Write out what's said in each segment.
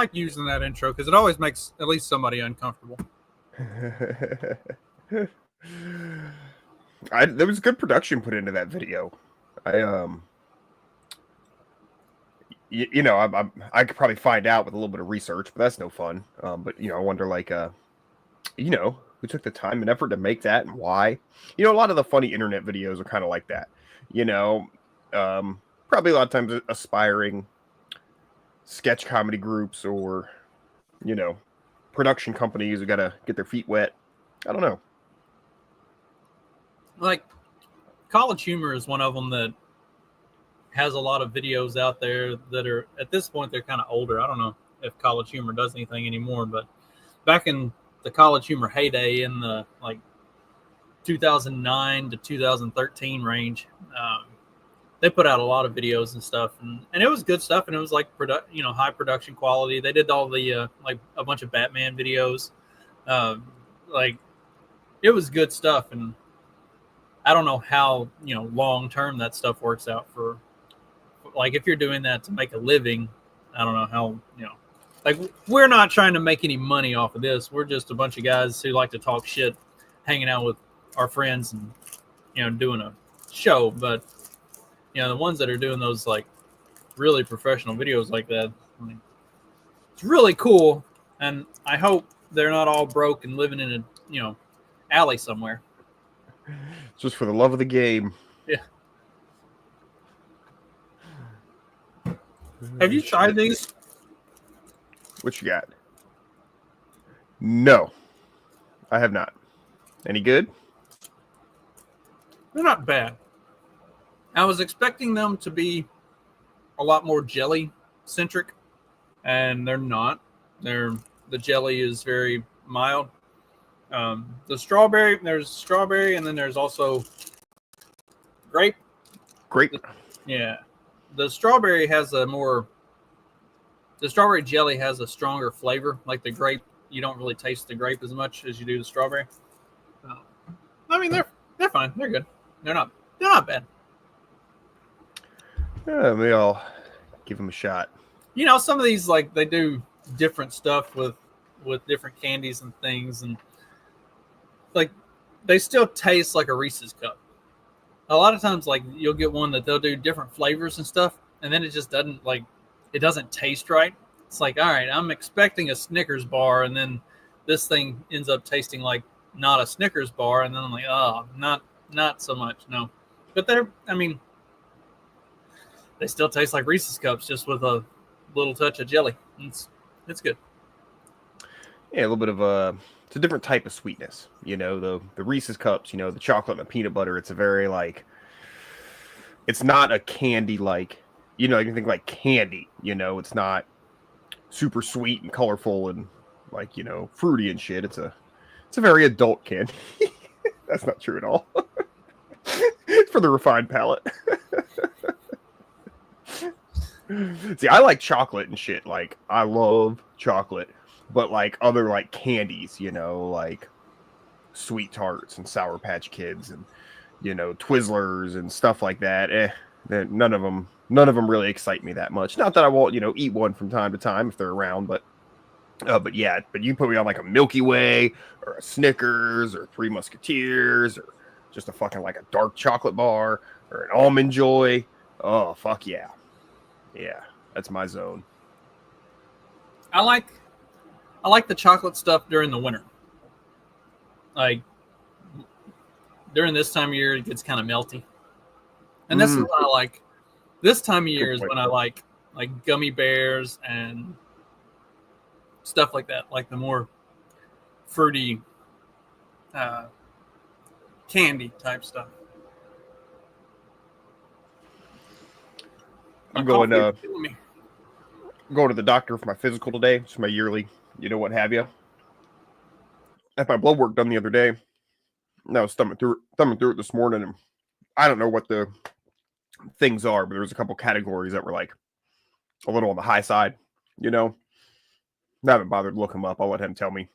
like using that intro because it always makes at least somebody uncomfortable. There was good production put into that video. I could probably find out with a little bit of research, but that's no fun. But I wonder, like, who took the time and effort to make that and why? A lot of the funny internet videos are kind of like that. Probably a lot of times aspiring sketch comedy groups or, production companies who got to get their feet wet. I don't know. Like, College Humor is one of them that has a lot of videos out there that are, at this point, they're kind of older. I don't know if College Humor does anything anymore, but back in the College Humor heyday in the, 2009 to 2013 range, they put out a lot of videos and stuff, and it was good stuff, and it was high production quality. They did all the a bunch of Batman videos, it was good stuff, and I don't know how long term that stuff works out for. Like, if you're doing that to make a living, I don't know how we're not trying to make any money off of this. We're just a bunch of guys who like to talk shit, hanging out with our friends, and doing a show, but. The ones that are doing those really professional videos like that, it's really cool. And I hope they're not all broke and living in a, alley somewhere. Just for the love of the game. Yeah. Have you tried these? What you got? No, I have not. Any good? They're not bad. I was expecting them to be a lot more jelly-centric, and they're not. The jelly is very mild. There's strawberry, and then there's also grape. Grape? Yeah. The strawberry jelly has a stronger flavor. Like the grape, you don't really taste the grape as much as you do the strawberry. I mean, they're fine. They're good. They're not bad. Yeah, maybe I'll give them a shot. Some of these, they do different stuff with different candies and things, and they still taste like a Reese's cup. A lot of times, you'll get one that they'll do different flavors and stuff, and then it just doesn't taste right. It's like, all right, I'm expecting a Snickers bar, and then this thing ends up tasting like not a Snickers bar, and then I'm like, oh, not so much, no. But they still taste like Reese's Cups, just with a little touch of jelly. It's good. Yeah, a little bit of it's a different type of sweetness. The Reese's Cups, the chocolate and the peanut butter. It's a very it's not a candy you can think like candy. It's not super sweet and colorful and fruity and shit. It's a very adult candy. That's not true at all. It's for the refined palate. See, I like chocolate and shit. I love chocolate, but other candies, Sweet Tarts and Sour Patch Kids and Twizzlers and stuff like that. None of them really excite me that much. Not that I won't eat one from time to time if they're around, but yeah. But you put me on a Milky Way or a Snickers or Three Musketeers or just a fucking a dark chocolate bar or an Almond Joy. Oh fuck yeah. Yeah, that's my zone. I like the chocolate stuff during the winter. During this time of year, it gets kind of melty. And this is what I like. This time of year is when I like gummy bears and stuff like that, the more fruity candy type stuff. I'm going to the doctor for my physical today. It's my yearly, what have you. I had my blood work done the other day. And I was thumbing through it this morning, and I don't know what the things are, but there was a couple categories that were a little on the high side. I haven't bothered to look him up. I'll let him tell me,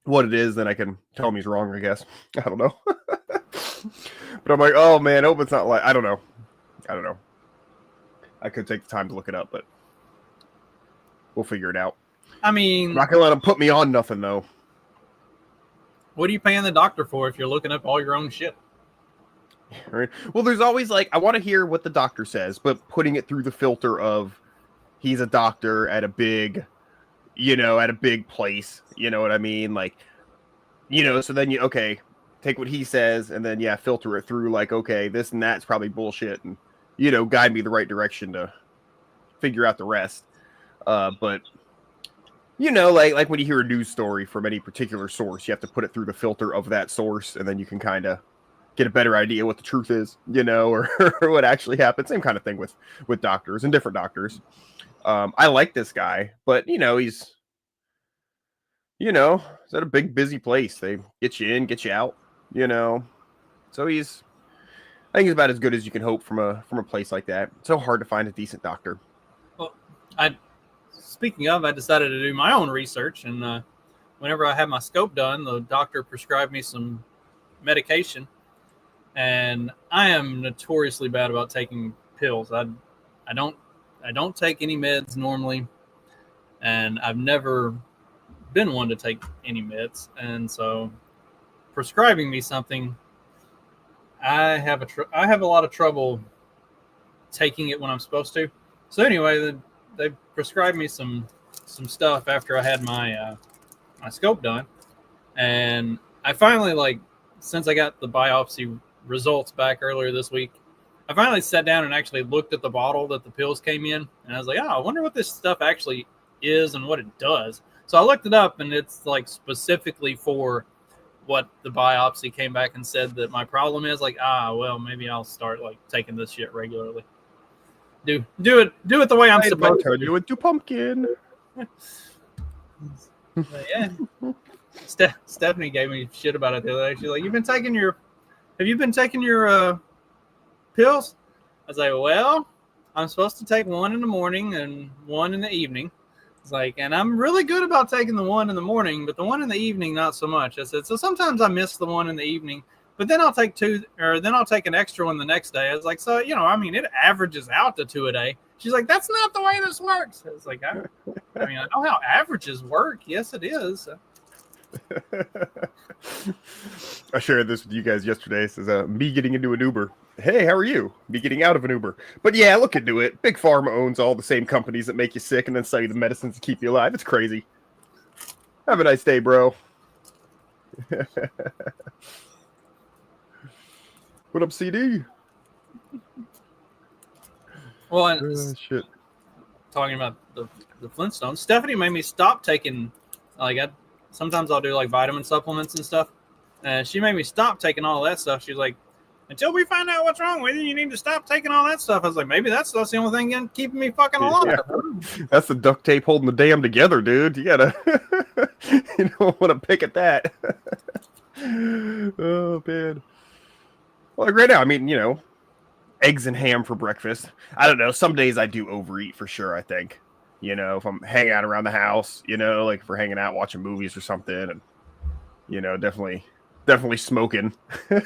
what it is. Then I can tell him he's wrong, I guess. I don't know. But I'm like, oh man, I hope it's not I don't know. I could take the time to look it up, but We'll figure it out. I mean, I'm not gonna let them put me on nothing though. What are you paying the doctor for if you're looking up all your own shit? Right. Well, there's always like, I want to hear what the doctor says, but putting it through the filter of he's a doctor at a big, at a big place. You know what I mean? Like, so then okay, take what he says and then, filter it through like, okay, this and that's probably bullshit and, guide me the right direction to figure out the rest. But, like when you hear a news story from any particular source, you have to put it through the filter of that source and then you can kind of get a better idea what the truth is, or what actually happened. Same kind of thing with doctors and different doctors. I like this guy, but he's at a big busy place. They get you in, get you out, So I think he's about as good as you can hope from a place like that. It's so hard to find a decent doctor. Well, speaking of, I decided to do my own research, and whenever I had my scope done, the doctor prescribed me some medication. And I am notoriously bad about taking pills. I don't take any meds normally, and I've never been one to take any meds. And so, prescribing me something, I have a lot of trouble taking it when I'm supposed to. So anyway, they prescribed me some stuff after I had my my scope done, and I finally, since I got the biopsy results back earlier this week, I finally sat down and actually looked at the bottle that the pills came in, and I was like, I wonder what this stuff actually is and what it does. So I looked it up, and it's specifically for what the biopsy came back and said that my problem is. Well, maybe I'll start taking this shit regularly. Do it the way I'm supposed to. Do it to pumpkin. Yeah. Stephanie gave me shit about it the other day. She's like, have you been taking your pills? I was like, well, I'm supposed to take one in the morning and one in the evening. It's and I'm really good about taking the one in the morning, but the one in the evening, not so much. I said, so sometimes I miss the one in the evening, but then I'll take two, or then I'll take an extra one the next day. I was like, so, it averages out to 2 a day. She's like, that's not the way this works. I was like, I know how averages work. Yes, it is. I shared this with you guys yesterday. It says, me getting into an Uber. Hey, how are you? Me getting out of an Uber. But yeah, look into it. Big Pharma owns all the same companies that make you sick and then sell you the medicines to keep you alive. It's crazy. Have a nice day, bro. What up, CD? Well, and shit. Talking about the Flintstones, Stephanie made me stop taking, sometimes I'll do vitamin supplements and stuff. And she made me stop taking all that stuff. She's like, until we find out what's wrong with you, you need to stop taking all that stuff. I was like, maybe that stuff's the only thing keeping me fucking alive. Yeah. That's the duct tape holding the dam together, dude. You gotta, you don't want to pick at that. Oh, man. Well, right now, eggs and ham for breakfast. I don't know. Some days I do overeat for sure, I think. If I'm hanging out around the house, if we're hanging out watching movies or something, and, definitely smoking. I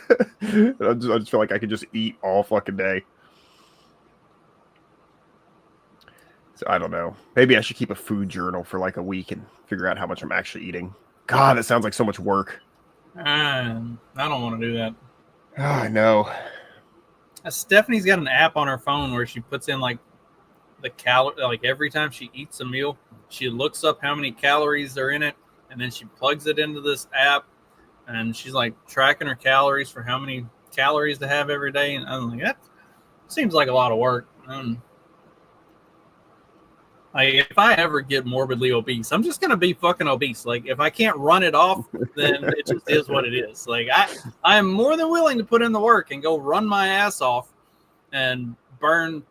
just feel like I could just eat all fucking day. So I don't know. Maybe I should keep a food journal for a week and figure out how much I'm actually eating. God, that sounds like so much work. I don't want to do that. Oh, I know. Stephanie's got an app on her phone where she puts in the calorie, every time she eats a meal, she looks up how many calories are in it, and then she plugs it into this app, and she's tracking her calories for how many calories to have every day. And I'm like, that seems like a lot of work. If I ever get morbidly obese, I'm just gonna be fucking obese. If I can't run it off, then it just is what it is. I am more than willing to put in the work and go run my ass off and burn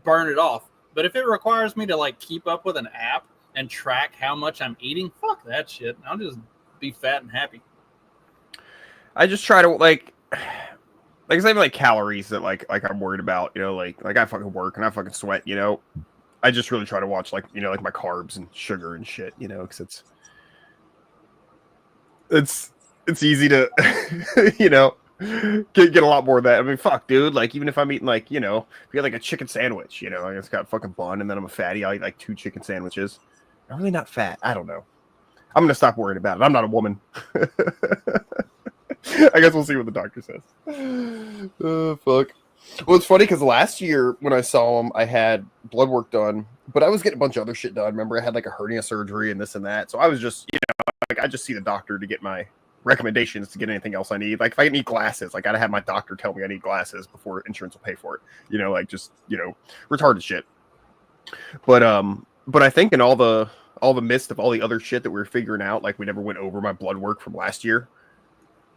it off. But if it requires me to keep up with an app and track how much I'm eating, fuck that shit. I'll just be fat and happy. I just try to it's not even calories that I'm worried about, I fucking work and I fucking sweat, I just really try to watch my carbs and sugar and shit, because it's easy to get a lot more of that. I mean, fuck, dude. Like, even if I'm eating, like, you know, if you get like a chicken sandwich, you know, like it's got a fucking bun, and then I'm a fatty, I'll eat like 2 chicken sandwiches. I'm really not fat. I don't know. I'm gonna stop worrying about it. I'm not a woman. I guess we'll see what the doctor says. Fuck. Well, it's funny because last year when I saw him, I had blood work done, but I was getting a bunch of other shit done. Remember, I had like a hernia surgery and this and that. So I was just, you know, like I just see the doctor to get my recommendations to get anything else I need. Like if I need glasses, I gotta have my doctor tell me I need glasses before insurance will pay for it. You know, like just, you know, retarded shit. But I think in all the midst of all the other shit that we were figuring out, like we never went over my blood work from last year.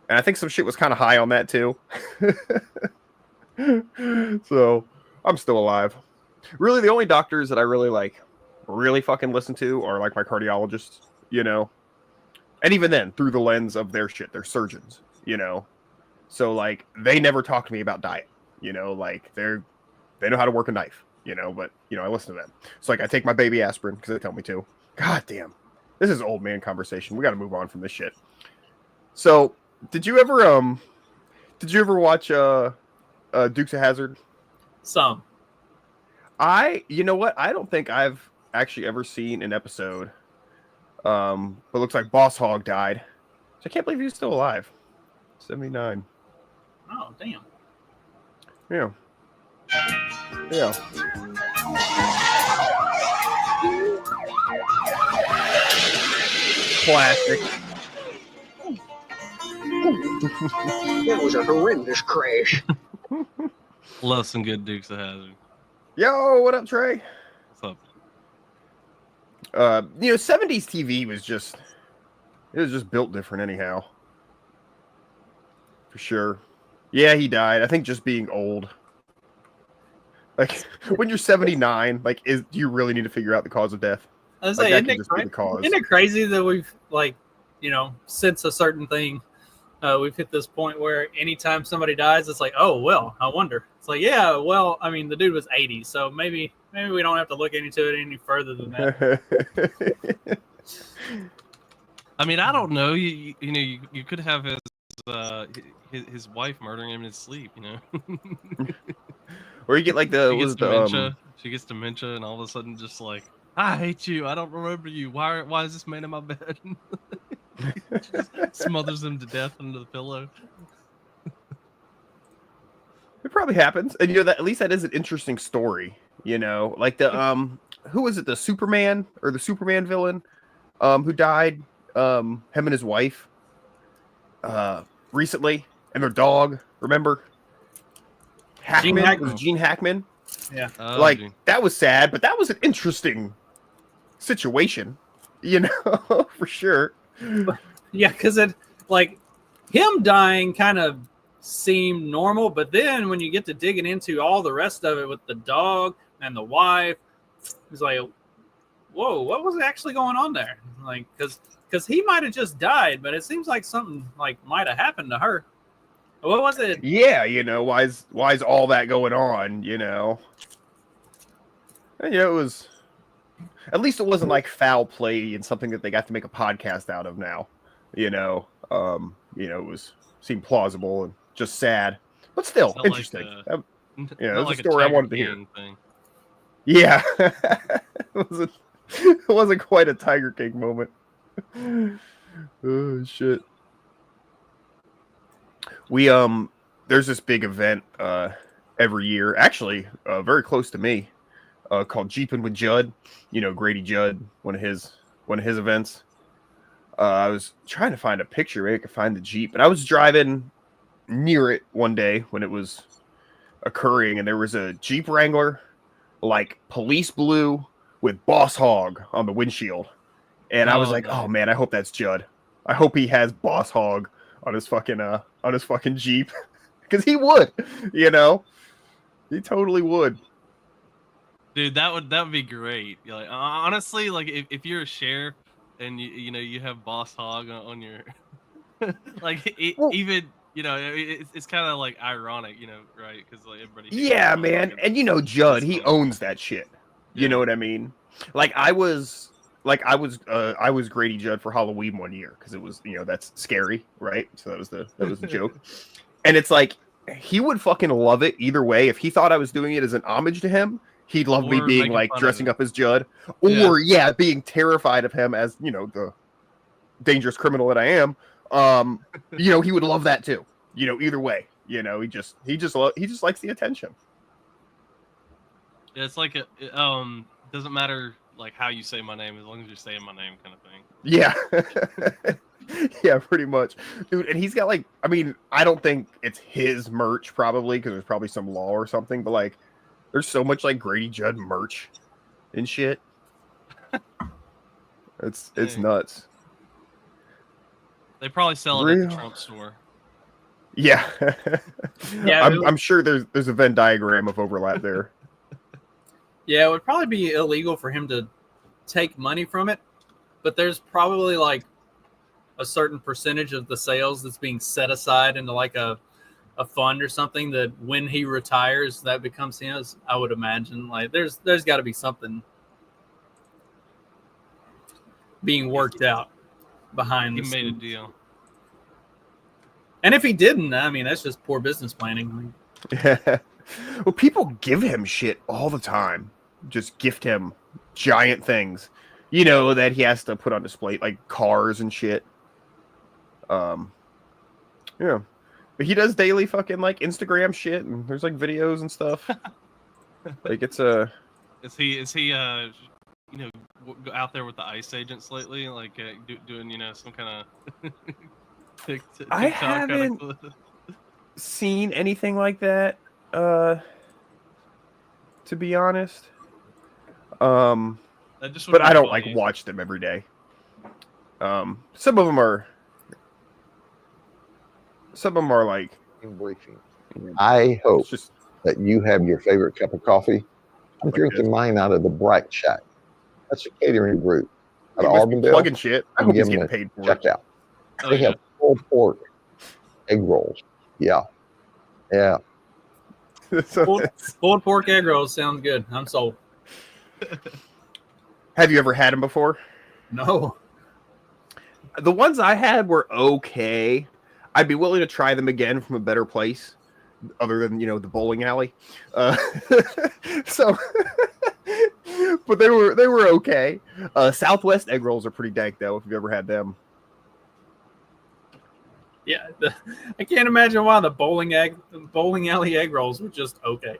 And I think some shit was kind of high on that too. So I'm still alive. Really, the only doctors that I really fucking listen to are like my cardiologists, you know. And even then, through the lens of their shit, they're surgeons, you know. So like they never talk to me about diet, you know, like they know how to work a knife, you know, but you know, I listen to them. So like I take my baby aspirin because they tell me to. God damn. This is old man conversation. We gotta move on from this shit. So did you ever watch Dukes of Hazzard? Some. You know what? I don't think I've actually ever seen an episode. But it looks like Boss Hogg died. So I can't believe he's still alive. 79. Oh, damn. Yeah. Yeah. Classic. It was a horrendous crash. Love some good Dukes of Hazzard. Yo, what up, Trey? What's up? You know, 70s TV was just built different anyhow. For sure. Yeah, he died. I think just being old. Like when you're 79, like do you really need to figure out the cause of death? I was like, like, that could just be the cause. isn't it crazy that we've like, you know, since a certain thing, we've hit this point where anytime somebody dies, it's like, oh well, I wonder. It's like, yeah, well, I mean, the dude was 80, so maybe we don't have to look into it any further than that. I mean, I don't know. You know, you could have his wife murdering him in his sleep. You know, or you get like dementia. She gets dementia, and all of a sudden, just like, I hate you. I don't remember you. Why is this man in my bed? Just smothers him to death under the pillow. It probably happens, and you know that at least that is an interesting story. You know, like the who was it? The Superman or the Superman villain, who died. Him and his wife, recently, and their dog. Remember? Hackman. Was it Gene Hackman? Yeah. That was sad, but that was an interesting situation. You know, for sure. Yeah, because it like him dying kind of seemed normal, but then when you get to digging into all the rest of it with the dog and the wife, it's like, whoa, what was actually going on there? Like, because he might have just died, but it seems like something like might have happened to her. What was it? Yeah, you know, why is all that going on? You know, and, you know, it was. At least it wasn't like foul play and something that they got to make a podcast out of now. You know, it seemed plausible and just sad, but still interesting. Like it was like a story I wanted to hear. Thing. Yeah, it wasn't quite a Tiger King moment. Oh shit. We there's this big event every year, actually, very close to me. Called Jeeping with Judd, you know, Grady Judd, one of his events. I was trying to find a picture, maybe I could find the Jeep, and I was driving near it one day when it was occurring, and there was a Jeep Wrangler, like police blue with Boss Hogg on the windshield, and I was like, oh man, I hope that's Judd. I hope he has Boss Hogg on his fucking Jeep, because he would, you know, he totally would. Dude, that would be great. Like, honestly, like if you're a sheriff and you know you have Boss Hogg on your like even you know it's kind of like ironic, you know, right? Because like everybody. Yeah, man, and you know Judd, he owns that shit. You know what I mean? Like I was Grady Judd for Halloween one year because it was, you know, that's scary, right? So that was the joke. And it's like, he would fucking love it either way. If he thought I was doing it as an homage to him, he'd love me Or being making like fun of dressing it. up as Judd. Or being terrified of him as, you know, the dangerous criminal that I am. You know, he would love that too. You know, either way. You know, he just likes the attention. Yeah, it's like doesn't matter like how you say my name as long as you're saying my name kind of thing. Yeah. Yeah, pretty much. Dude, and he's got like, I mean, I don't think it's his merch probably because there's probably some law or something, but like there's so much like Grady Judd merch and shit. It's nuts. They probably sell it at the Trump store. Yeah. Yeah, I'm sure there's a Venn diagram of overlap there. Yeah, it would probably be illegal for him to take money from it, but there's probably like a certain percentage of the sales that's being set aside into like a fund or something that when he retires, that becomes his. I would imagine like there's got to be something being worked out behind He the made a scenes. deal. And if he didn't, I mean, that's just poor business planning. Yeah. Well, people give him shit all the time. Just gift him giant things, you know, that he has to put on display, like cars and shit. Yeah, but he does daily fucking like Instagram shit, and there's like videos and stuff. Like it's a. Is he you know out there with the ICE agents lately, like doing you know some kind of. I haven't seen anything like that. To be honest, but I don't like watch them every day. Some of them are like briefing. I hope that you have your favorite cup of coffee. I'm drinking mine out of the Bright Shack. That's a catering group out of Auburndale. Plugging shit. I hope he's getting paid for check it. Out. They have pulled pork egg rolls. Yeah. Pulled pork egg rolls sounds good. I'm sold. Have you ever had them before? No. The ones I had were okay. I'd be willing to try them again from a better place, other than, you know, the bowling alley. So, but they were okay. Southwest egg rolls are pretty dank though. If you've ever had them. Yeah, I can't imagine why the bowling alley egg rolls were just okay.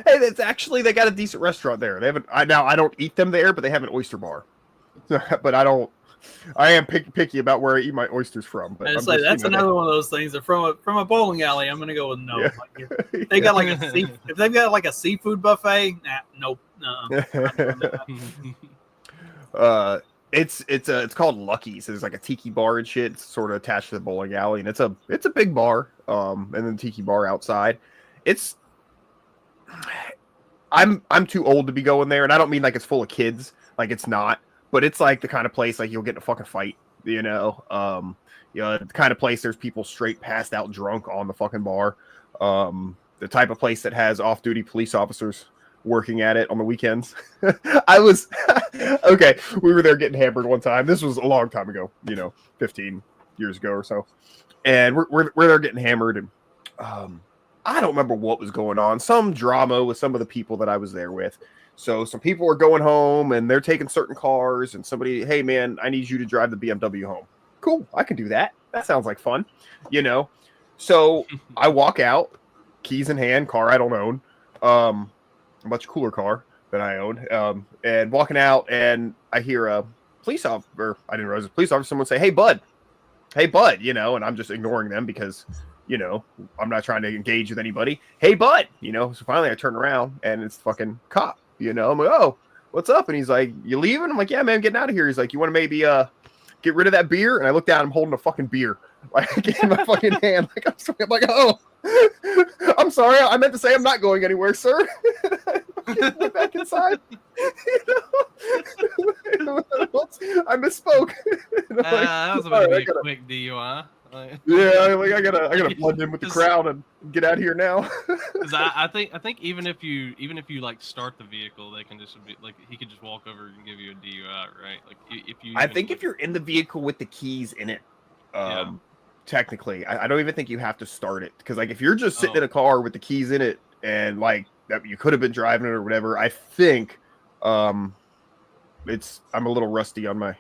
Hey, it's actually they got a decent restaurant there. They haven't. I don't eat them there, but they have an oyster bar. But I am picky about where I eat my oysters from. But it's like that's another one of those things that from a bowling alley, I'm gonna go with no. Yeah. Like if they got like if they've got like a seafood buffet, nope. It's called Lucky's. There's like a tiki bar and shit. It's sort of attached to the bowling alley, and it's a big bar. And then the tiki bar outside. I'm too old to be going there, and I don't mean like it's full of kids. Like it's not, but it's like the kind of place like you'll get in a fucking fight. You know, the kind of place there's people straight passed out drunk on the fucking bar. The type of place that has off-duty police officers working at it on the weekends. I was okay. We were there getting hammered one time. This was a long time ago, 15 years ago or so. And we're there getting hammered, and I don't remember what was going on. Some drama with some of the people that I was there with. So some people were going home, and they're taking certain cars, and somebody, hey man, I need you to drive the BMW home. Cool, I can do that. That sounds like fun, So I walk out, keys in hand, car I don't own. A much cooler car than I own, and walking out, and I hear a police officer. I didn't realize a police officer. Someone say, "Hey, bud," and I'm just ignoring them because, I'm not trying to engage with anybody. Hey, bud, So finally, I turn around, and it's the fucking cop. I'm like, "Oh, what's up?" And he's like, "You leaving?" I'm like, "Yeah, man, I'm getting out of here." He's like, "You want to maybe get rid of that beer?" And I look down, I'm holding a fucking beer, like in my fucking hand. Like I'm like, "Oh, I'm sorry. I meant to say I'm not going anywhere, sir." Get back inside. I misspoke. That was going to be a quick DUI. Yeah, I gotta blend in with the crowd and get out of here now. Because I think even if you like start the vehicle, they can just be like he could just walk over and give you a DUI, right? Like if you. I think if you're in the vehicle with the keys in it, technically. I don't even think you have to start it, because like if you're just sitting in a car with the keys in it and like that you could have been driving it or whatever, I think I'm a little rusty on my,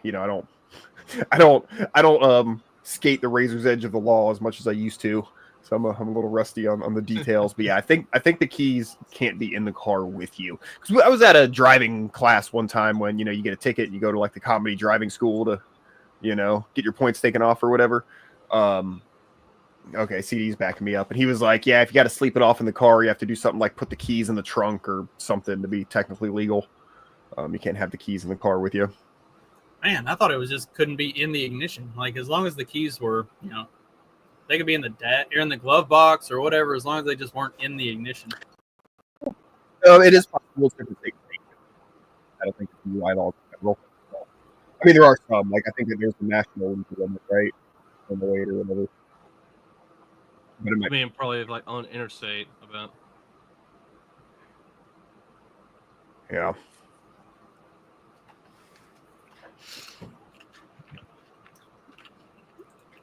I don't skate the razor's edge of the law as much as I used to. So I'm a little rusty on the details, but yeah, I think the keys can't be in the car with you. Because I was at a driving class one time when you get a ticket and you go to like the comedy driving school to get your points taken off or whatever. Okay, CD's backing me up, and he was like, "Yeah, if you got to sleep it off in the car, you have to do something like put the keys in the trunk or something to be technically legal. You can't have the keys in the car with you." Man, I thought it was just couldn't be in the ignition. Like as long as the keys were, they could be in the glove box or whatever, as long as they just weren't in the ignition. It is possible to take. I don't think it's UI law. I mean, there are some. Like I think that there's the national limit, right, on the way or whatever. But I mean, probably like on interstate about. Yeah.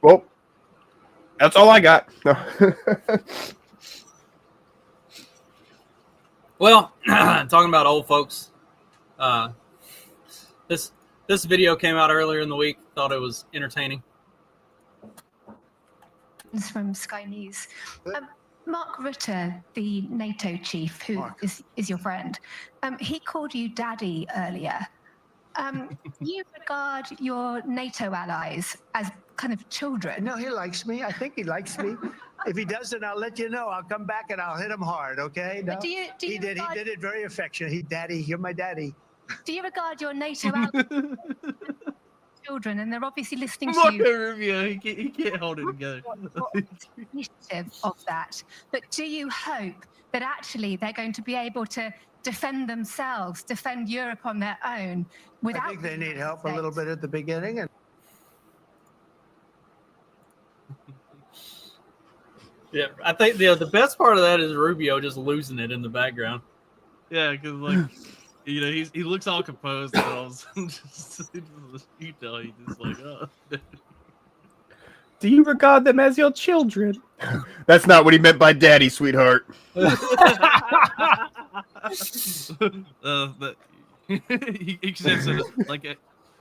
Well, that's all I got. No. Well, talking about old folks, this video came out earlier in the week. Thought it was entertaining. It's from Sky News. Mark Rutte, the NATO chief, who is your friend, he called you daddy earlier. You regard your NATO allies as kind of children. No, he likes me. I think he likes me. If he doesn't, I'll let you know. I'll come back and I'll hit him hard, okay? No? Do you He did it very affectionate. Daddy, you're my daddy. Do you regard your NATO allies as children? And they're obviously listening to Marco you. Rubio, he can't hold it together. Initiative of that. But do you hope that actually they're going to be able to defend themselves, defend Europe on their own without... I think they need help a little bit at the beginning. And Yeah, I think the best part of that is Rubio just losing it in the background. Yeah, because like he looks all composed and all of a sudden you tell he's just like, oh. Do you regard them as your children? That's not what he meant by daddy, sweetheart. He says like,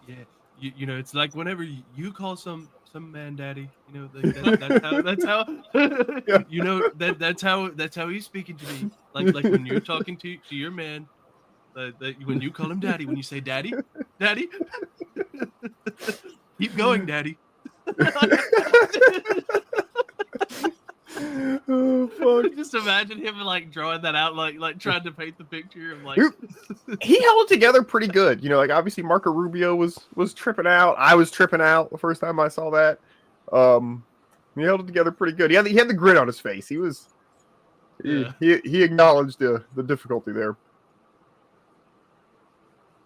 yeah, it's like whenever you call some man daddy, that's how that's how he's speaking to me. Like when you're talking to your man, when you call him daddy, when you say daddy, keep going, daddy. Oh fuck! Just imagine him like drawing that out, like trying to paint the picture of like. He held it together pretty good, like obviously Marco Rubio was tripping out. I was tripping out the first time I saw that. He held it together pretty good. He had the grin on his face. He was, he acknowledged the difficulty there.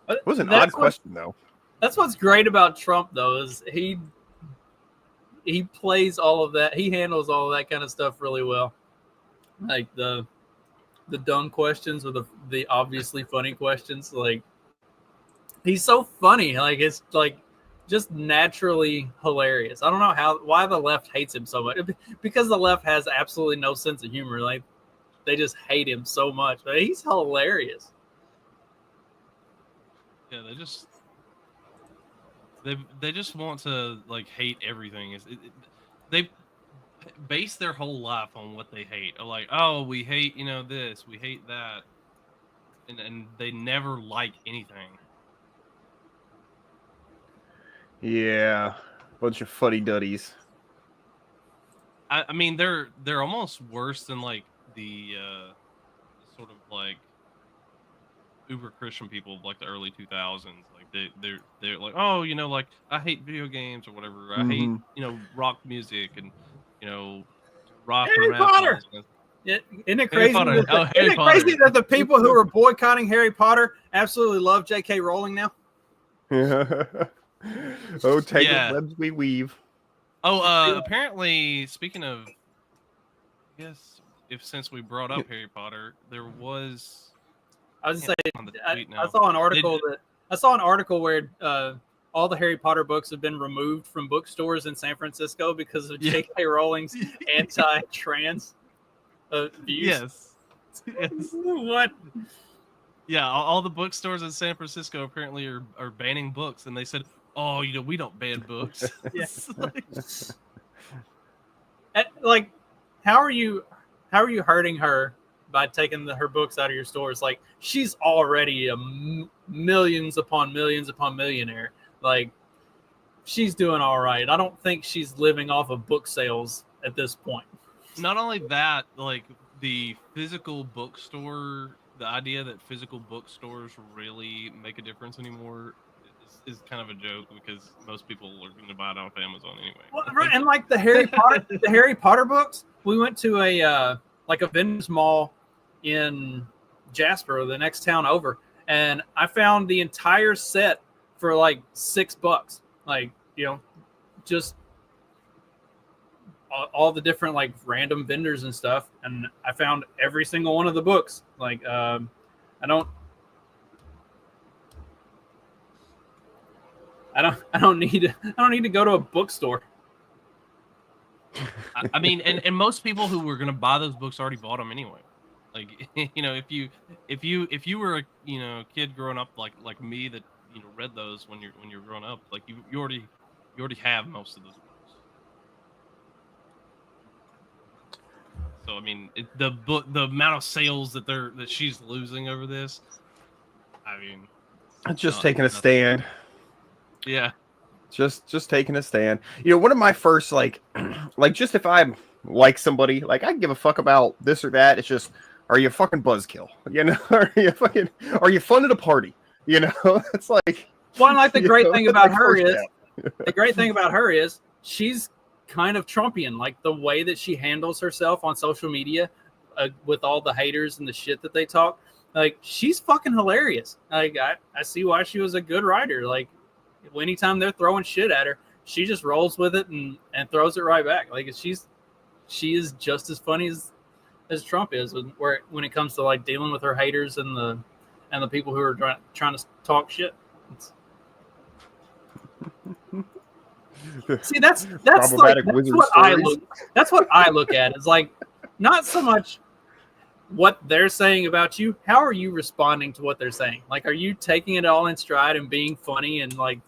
It was an odd question though. That's what's great about Trump though, is he plays all of that. He handles all of that kind of stuff really well. Like the dumb questions or the obviously funny questions. Like he's so funny. Like it's like just naturally hilarious. I don't know why the left hates him so much. Because the left has absolutely no sense of humor. Like they just hate him so much. But he's hilarious. Yeah, they just want to like hate everything. They base their whole life on what they hate. Or like, oh, we hate this, we hate that, and they never like anything. Yeah, bunch of fuddy duddies. I mean, they're almost worse than like the sort of like uber Christian people of like the early 2000s. Like they're like, oh, like I hate video games or whatever. I hate rock music and rock Harry and Potter. Isn't it crazy? Isn't it crazy that the people who are boycotting Harry Potter absolutely love J.K. Rowling now? Oh, take the webs we weave. Oh, apparently, speaking of, I guess since we brought up Harry Potter, there was. I was saying, I saw an article where all the Harry Potter books have been removed from bookstores in San Francisco because of J.K. Rowling's anti-trans views. Yes. What? Yeah, all the bookstores in San Francisco apparently are banning books, and they said, "Oh, we don't ban books." Yes. Like, how are you hurting her by taking her books out of your stores? Like, she's already a millions upon millionaire. Like, she's doing all right. I don't think she's living off of book sales at this point. Not only that, like the idea that physical bookstores really make a difference anymore is kind of a joke, because most people are going to buy it off Amazon anyway. Well, right, and like the Harry Potter books, we went to a vendor's mall in Jasper, the next town over, and I found the entire set for like $6. Like, just all the different like random vendors and stuff, and I found every single one of the books. Like, I don't need to go to a bookstore. I mean, and most people who were going to buy those books already bought them anyway. Like, if you were a kid growing up like me that read those when you're growing up, like you already have most of those books. So I mean, the amount of sales that she's losing over this, I mean, just taking a stand. Yeah, just taking a stand. One of my first like just if I'm like somebody, like I give a fuck about this or that. It's just, are you a fucking buzzkill? Are you fun at a party? It's like. Well, like the great thing about her is she's kind of Trumpian. Like the way that she handles herself on social media with all the haters and the shit that they talk. Like, she's fucking hilarious. Like, I see why she was a good writer. Like, anytime they're throwing shit at her, she just rolls with it and throws it right back. Like, she is just as funny as Trump is when it comes to like dealing with her haters and the people who are trying to talk shit. See, that's what I look at. It's like, not so much what they're saying about you. How are you responding to what they're saying? Like, are you taking it all in stride and being funny and like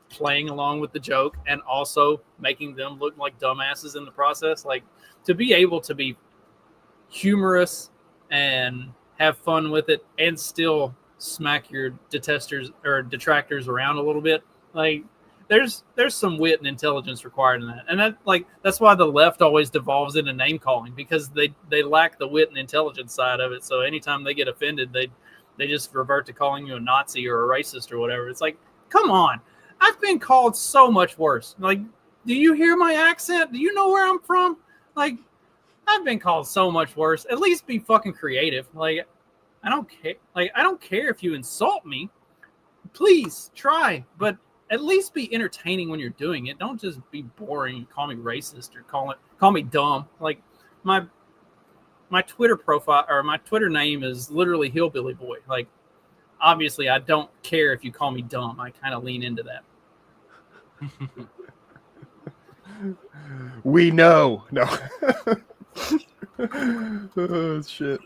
playing along with the joke and also making them look like dumbasses in the process? Like, to be able to be humorous and have fun with it and still smack your detractors around a little bit, like, there's some wit and intelligence required in that. And that's why the left always devolves into name calling, because they lack the wit and intelligence side of it. So anytime they get offended, they just revert to calling you a Nazi or a racist or whatever. It's like, come on. I've been called so much worse. Like, do you hear my accent? Do you know where I'm from? Like, I've been called so much worse. At least be fucking creative. Like, I don't care. Like, I don't care if you insult me. Please try, but at least be entertaining when you're doing it. Don't just be boring and call me racist or call me dumb. Like, my Twitter profile or my Twitter name is literally Hillbilly Boy. Like, obviously I don't care if you call me dumb. I kind of lean into that. We know. No. Oh, shit.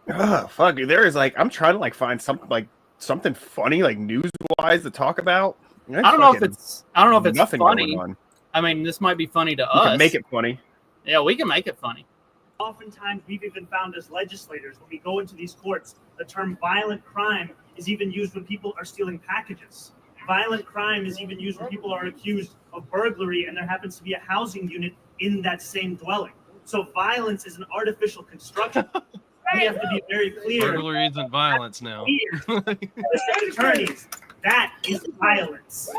Oh, fuck. There is like, I'm trying to like find something funny, like news-wise, to talk about. I don't know if it's funny. I mean, this might be funny to us. We can make it funny. Yeah, we can make it funny. Oftentimes, we've even found as legislators, when we go into these courts, the term violent crime is even used when people are stealing packages. Violent crime is even used when people are accused of burglary and there happens to be a housing unit in that same dwelling. So violence is an artificial construction. We have to be very clear. Burglary isn't violence now. Attorneys, that is violence.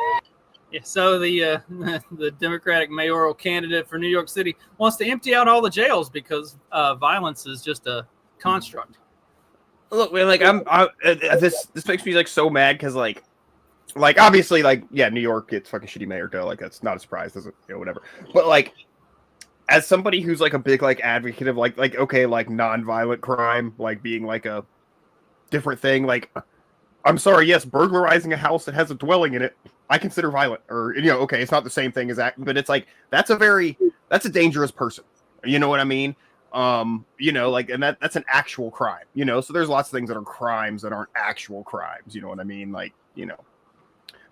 Yeah, so the Democratic mayoral candidate for New York City wants to empty out all the jails because violence is just a construct. Look, man, like this makes me like so mad because like obviously like, yeah, New York gets fucking shitty mayor, duh, like that's not a surprise, doesn't, whatever. But like, as somebody who's like a big like advocate of like okay, like non-violent crime like being like a different thing, like I'm sorry, yes, burglarizing a house that has a dwelling in it, I consider violent. Or, okay, it's not the same thing as that, but it's like, that's a dangerous person. You know what I mean? And that's an actual crime, so there's lots of things that are crimes that aren't actual crimes. You know what I mean? Like,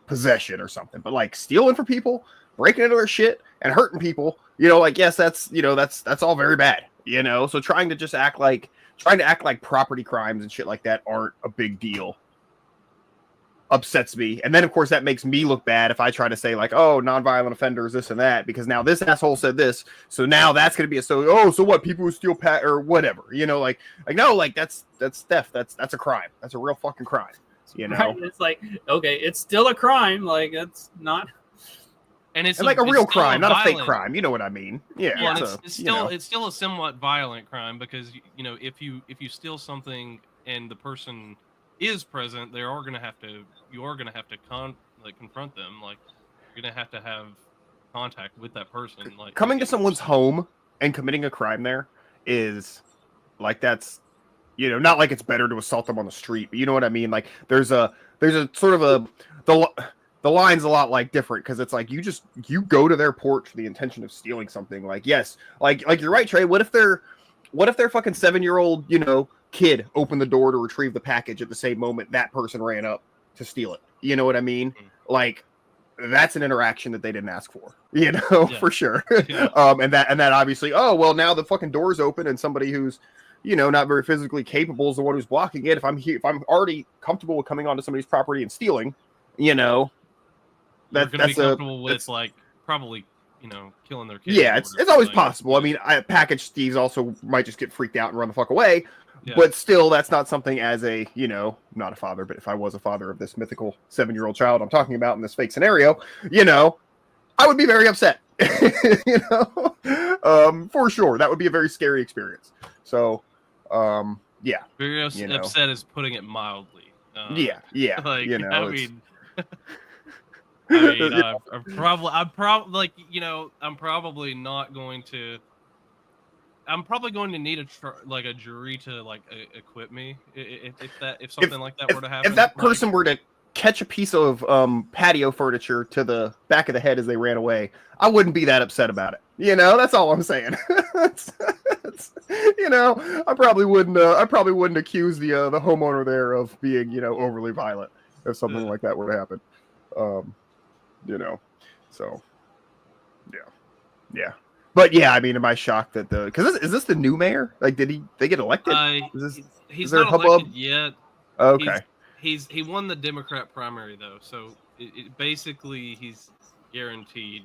possession or something, but like stealing from people, breaking into their shit and hurting people, yes, that's all very bad, so trying to act like property crimes and shit like that aren't a big deal upsets me. And then of course that makes me look bad if I try to say like, oh, nonviolent offenders, this and that, because now this asshole said this, so now that's going to be so what, people who steal or whatever, no, like that's theft, that's a crime, that's a real fucking crime, Right? It's like, okay, it's still a crime, like it's not, and it's like a real crime, not violent. a fake crime, you know what I mean? Well, it's still a somewhat violent crime, because if you steal something and the person is present, you are gonna have to confront them. Like, you're gonna have to have contact with that person. Like, coming to someone's home and committing a crime there is like, that's not like it's better to assault them on the street, but you know what I mean? Like, there's a sort of the line's a lot like different, because it's like you go to their porch for the intention of stealing something. Like, yes, like you're right, Trey. What if their fucking 7-year-old kid opened the door to retrieve the package at the same moment that person ran up to steal it? You know what I mean? Like, that's an interaction that they didn't ask for, for sure. Yeah. And that obviously, oh well, now the fucking door's open and somebody who's not very physically capable is the one who's blocking it. If I'm already comfortable with coming onto somebody's property and stealing, that's comfortable with like probably killing their kids. Yeah, it's always possible. I mean, package thieves also might just get freaked out and run the fuck away. Yeah. But still, that's not something as a, not a father, but if I was a father of this mythical 7-year-old child I'm talking about in this fake scenario, I would be very upset. For sure. That would be a very scary experience. So, yeah. Very upset is putting it mildly. Yeah. Like, I'm probably going to need a jury to acquit me if something like that were to happen. If that person were to catch a piece of patio furniture to the back of the head as they ran away, I wouldn't be that upset about it. That's all I'm saying. I probably wouldn't accuse the homeowner there of being overly violent if something like that were to happen. So yeah. But yeah, I mean, am I shocked that because is this the new mayor? Like, they get elected? He's not elected yet. Okay. He won the Democrat primary though, so basically he's guaranteed,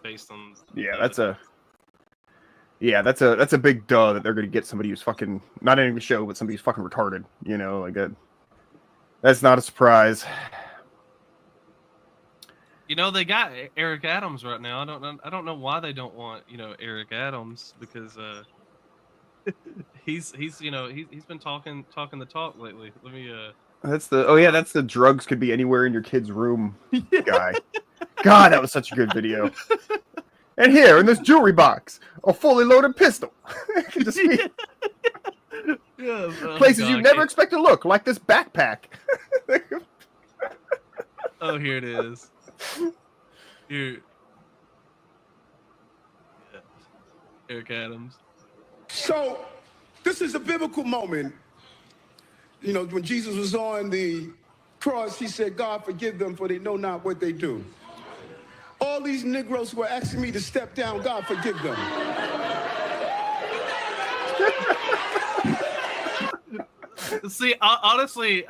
based on. Yeah, that's a big duh that they're gonna get somebody who's fucking not in the show, but somebody who's fucking retarded. Like that. That's not a surprise. They got Eric Adams right now. I don't know why they don't want Eric Adams, because he's been talking the talk lately. Let me That's the drugs could be anywhere in your kid's room guy. God, that was such a good video. And here in this jewelry box, a fully loaded pistol. Just places you never expect to look, like this backpack. Oh, here it is. Here. Yeah. Eric Adams. So, this is a biblical moment. When Jesus was on the cross, he said, God, forgive them, for they know not what they do. All these Negroes who are asking me to step down, God, forgive them. See, honestly,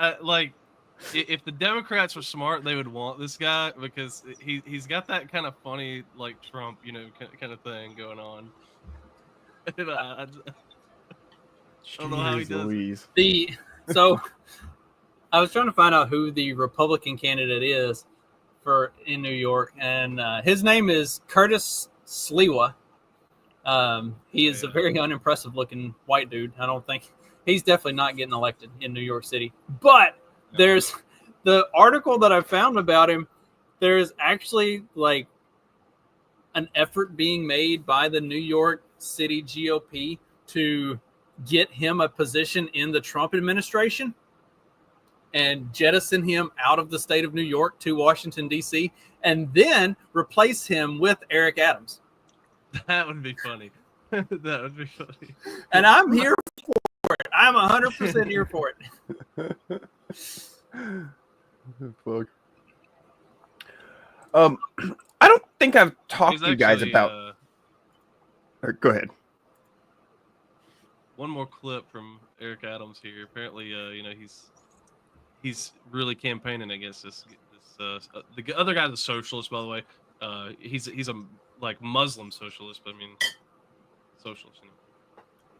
if the Democrats were smart, they would want this guy, because he's got that kind of funny, like Trump, kind of thing going on. I don't know how he does. So I was trying to find out who the Republican candidate is in New York, and his name is Curtis Sliwa. He is a very unimpressive looking white dude. I don't think he's definitely not getting elected in New York City. But there's the article that I found about him. There's actually an effort being made by the New York City GOP to get him a position in the Trump administration. and jettison him out of the state of New York to Washington, D.C., and then replace him with Eric Adams. That would be funny. That would be funny. And I'm here for it. I'm 100% here for it. Fuck. I don't think I've talked to you guys about. Go ahead. One more clip from Eric Adams here. Apparently, he's really campaigning against this. The other guy, the socialist, by the way. He's a like Muslim socialist, but I mean socialist.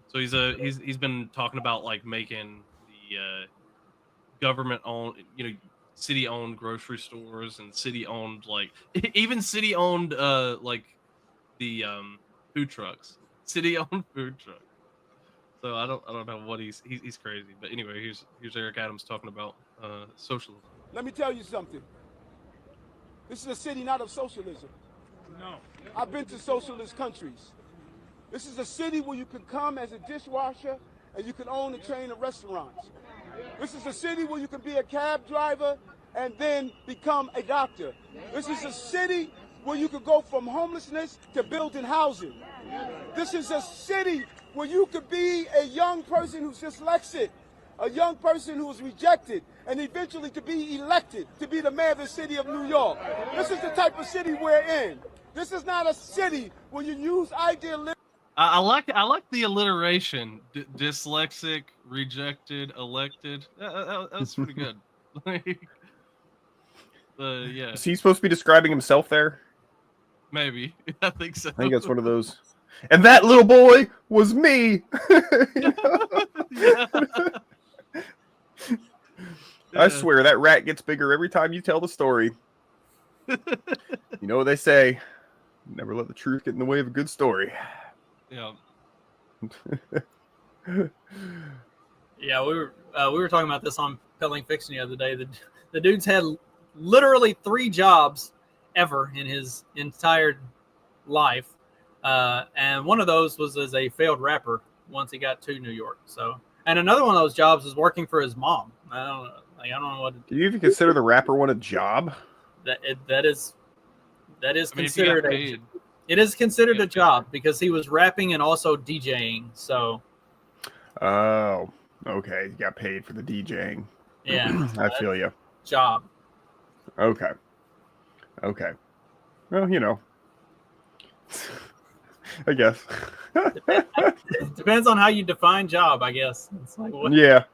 So he's been talking about like making the government owned, city-owned grocery stores and city-owned, like even city-owned like the food trucks, city-owned food trucks. So I don't know what he's crazy, but anyway, here's Eric Adams talking about socialism. Let me tell you something. This is a city not of socialism. No. I've been to socialist countries. This is a city where you can come as a dishwasher and you can own a chain of restaurants. This is a city where you can be a cab driver and then become a doctor. This is a city where you could go from homelessness to building housing. This is a city where you could be a young person who's dyslexic, a young person who was rejected, and eventually to be elected to be the mayor of the city of New York. This is the type of city we're in. This is not a city where you use idealism. I like the alliteration. Dyslexic, rejected, elected. That's pretty good. Yeah. Is he supposed to be describing himself there? Maybe. I think so. I think that's one of those. And that little boy was me. Yeah. I swear that rat gets bigger every time you tell the story. You know what they say? Never let the truth get in the way of a good story. Yeah. Yeah, we were talking about this on Pelling Fiction the other day. The dude's had literally 3 jobs ever in his entire life, and one of those was as a failed rapper once he got to New York. So, and another one of those jobs is working for his mom. I don't know what. Do you even consider the rapper one a job? That is considered it is considered a job because he was rapping and also DJing. So. Oh, okay. You got paid for the DJing. Yeah, I feel you. Job. Okay. Well, I guess. Depends on how you define job, I guess. It's like, what? Yeah,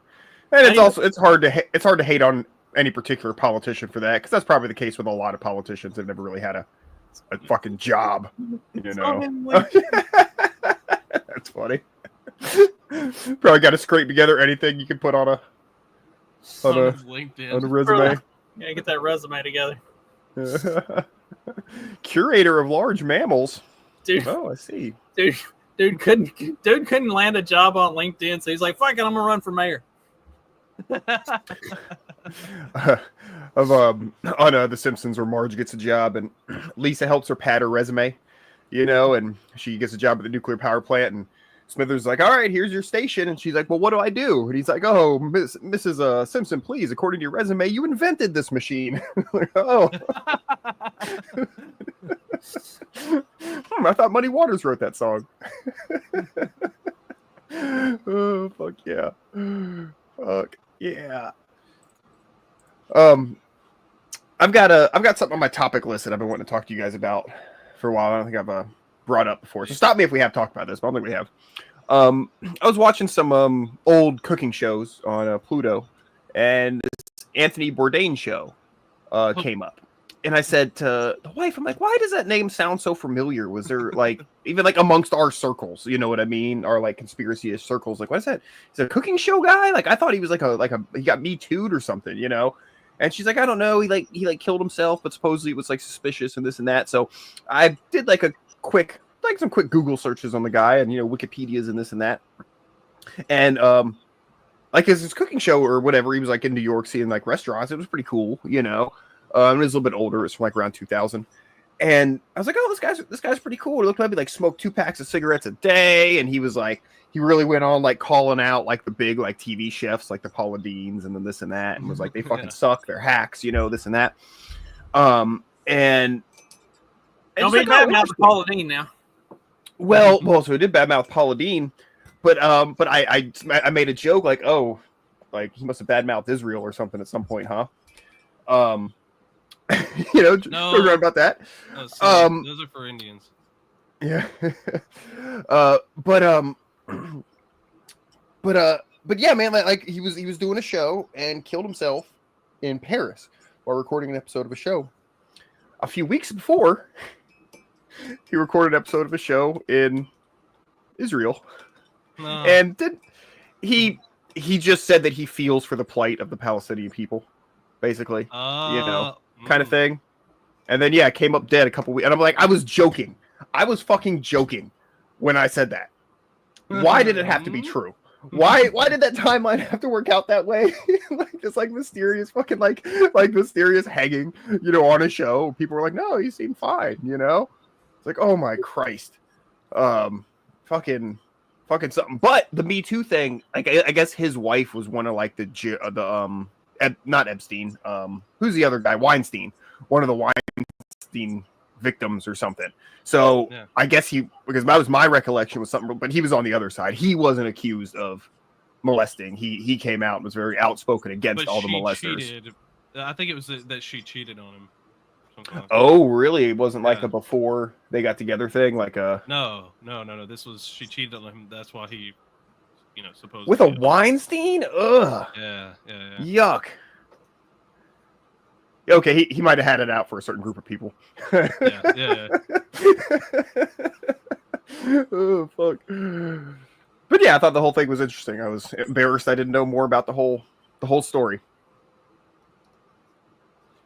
and it's hard to hate on any particular politician for that because that's probably the case with a lot of politicians that never really had a fucking job. That's funny. Probably got to scrape together anything you can put on a LinkedIn. On a resume. Yeah, get that resume together. Curator of large mammals. Dude. Oh, I see. Dude couldn't land a job on LinkedIn, so he's like, "Fuck it, I'm gonna run for mayor." On The Simpsons, where Marge gets a job and Lisa helps her pad her resume, and she gets a job at the nuclear power plant, and Smithers like, "All right, here's your station," and she's like, "Well, what do I do?" And he's like, "Oh, Mrs. Simpson, please, according to your resume, you invented this machine." Like, oh. I thought Muddy Waters wrote that song. Oh, fuck yeah. Fuck yeah. I've got something on my topic list that I've been wanting to talk to you guys about for a while. I don't think I've brought up before. So stop me if we have talked about this, but I don't think we have. I was watching some old cooking shows on Pluto, and this Anthony Bourdain show came up. And I said to the wife, I'm like, why does that name sound so familiar? Was there even amongst our circles, you know what I mean? Our conspiracy-ish circles. Like, what is that? Is it a cooking show guy? I thought he was he got Me Too'd or something, And she's like, I don't know. He killed himself, but supposedly it was suspicious and this and that. So I did some quick Google searches on the guy and Wikipedia's and this and that. And his cooking show or whatever, he was in New York seeing restaurants. It was pretty cool, It was a little bit older. It's from around 2000. And I was like, oh, this guy's pretty cool. He looked like he like smoked 2 packs of cigarettes a day, and he was like, he really went on like calling out like the big like TV chefs, like the Paula Deans, and then this and that, and was like, they fucking suck, they're hacks, this and that. And don't be bad mouth Paula Dean now. Well, so he did badmouth Paula Dean, but I made a joke like, oh, like he must have badmouthed Israel or something at some point, huh? No, right about that. No, those are for Indians. Yeah. But yeah, man, like he was doing a show and killed himself in Paris while recording an episode of a show. A few weeks before, he recorded an episode of a show in Israel. No. And he just said that he feels for the plight of the Palestinian people, basically, kind of thing. And then, yeah, came up dead a couple weeks. And I'm like, I was joking. I was fucking joking when I said that. Why did it have to be true? Why did that timeline have to work out that way? Just like mysterious fucking like mysterious hanging, on a show. People were like, no, he seemed fine, It's like, oh my Christ. Fucking something. But the Me Too thing, like I guess his wife was one of like not Epstein. Who's the other guy? Weinstein. One of the Weinstein victims or something. So yeah. I guess because that was my recollection was something, but he was on the other side. He wasn't accused of molesting. He came out and was very outspoken against all the molesters. Cheated. I think it was that she cheated on him. Oh, really? It wasn't like a before they got together thing, like a No. This was she cheated on him. That's why he, supposedly with a Weinstein. Ugh. Yeah. Yuck. Okay, he might have had it out for a certain group of people. Yeah. Oh fuck. But yeah, I thought the whole thing was interesting. I was embarrassed I didn't know more about the whole story.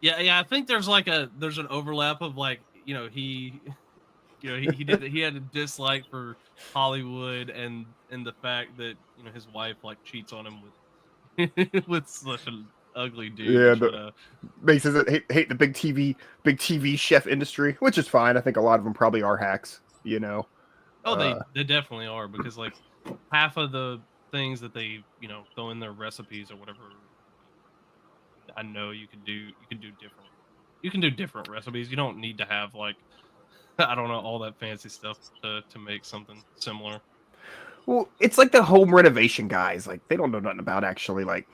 Yeah. I think there's an overlap of like he had a dislike for Hollywood and the fact that his wife like cheats on him with such an ugly dude. Yeah, makes it hate the big TV chef industry, which is fine. I think a lot of them probably are hacks. Oh, they definitely are, because like half of the things that they throw in their recipes or whatever, I know you can do different. You can do different recipes. You don't need to have like I don't know all that fancy stuff to make something similar. Well, it's like the home renovation guys. Like they don't know nothing about actually like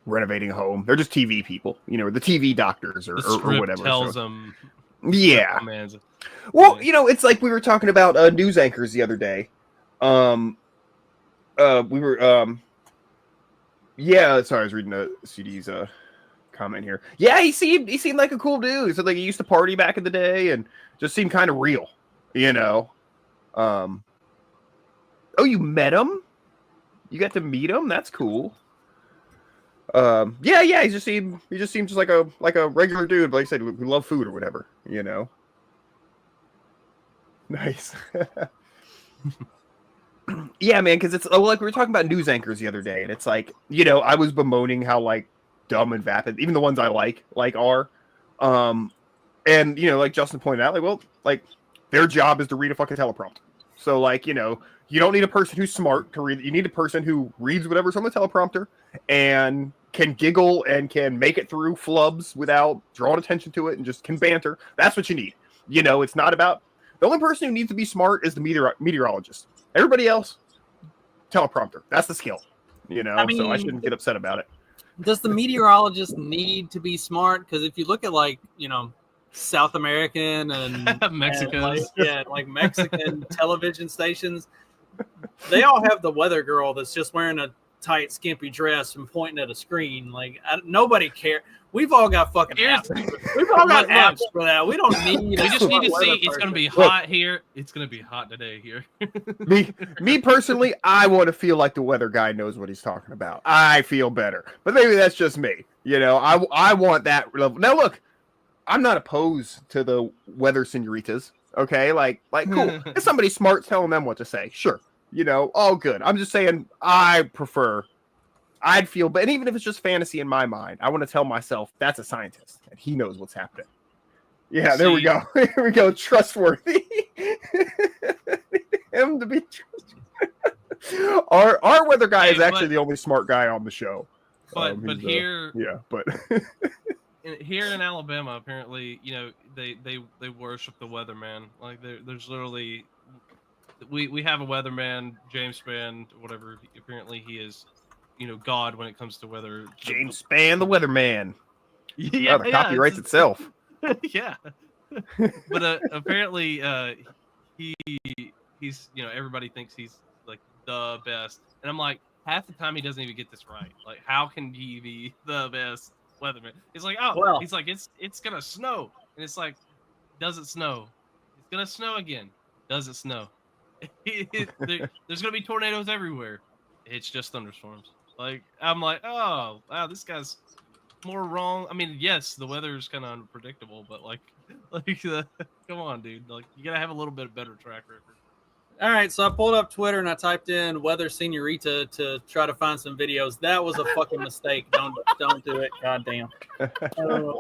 renovating a home. They're just TV people, the TV doctors or whatever. Tells them. Yeah. Commands. Well, it's like we were talking about news anchors the other day. Sorry, I was reading a CD's comment here. Yeah, he seemed like a cool dude. He said like he used to party back in the day and just seemed kind of real, Oh, you met him? You got to meet him? That's cool. Yeah, he just seems just like a regular dude, but like I said, we love food or whatever, Nice. Yeah, man, because it's like we were talking about news anchors the other day, and it's like, I was bemoaning how like dumb and vapid, even the ones I like are. And like Justin pointed out, like, well, like their job is to read a fucking teleprompter. So like, you don't need a person who's smart to read. You need a person who reads whatever's on the teleprompter and can giggle and can make it through flubs without drawing attention to it and just can banter. That's what you need. It's not about the only person who needs to be smart is the meteorologist. Everybody else, teleprompter. That's the skill. So I shouldn't get upset about it. Does the meteorologist need to be smart? Because if you look at like, South American and Mexico, like Mexican television stations, they all have the weather girl that's just wearing a tight, skimpy dress and pointing at a screen. Like nobody cares. We've all got fucking apps. We've all got apps for that. We don't need. We just need to see. It's going to be hot here. It's going to be hot today here. me personally, I want to feel like the weather guy knows what he's talking about. I feel better, but maybe that's just me. I want that level. Now look, I'm not opposed to the weather senoritas. Okay, like cool. If somebody's smart, telling them what to say. Sure, all good. I'm just saying I'd feel, but even if it's just fantasy in my mind, I want to tell myself that's a scientist and he knows what's happening. Yeah, there we go. Here we go. Trustworthy. Him to be trustworthy. Our weather guy is actually the only smart guy on the show. But here, but here in Alabama, apparently, you know, they worship the weatherman. Like there's literally, we have a weatherman, James Spann, whatever. Apparently, he is, you know, God when it comes to weather. James Spann, the weatherman. Yeah, the copyrights itself. Yeah, but apparently, he's, you know, everybody thinks he's like the best, and I'm like, half the time he doesn't even get this right. Like, how can he be the best weatherman? He's like, he's like, it's gonna snow, and it's like, does it snow? It's gonna snow again. Does it snow? There's gonna be tornadoes everywhere. It's just thunderstorms. Like, I'm like, oh wow, this guy's more wrong. I mean, yes, the weather is kind of unpredictable, but come on, dude. Like, you gotta have a little bit better track record. All right, so I pulled up Twitter and I typed in "weather señorita" to try to find some videos. That was a fucking mistake. Don't do it. Goddamn.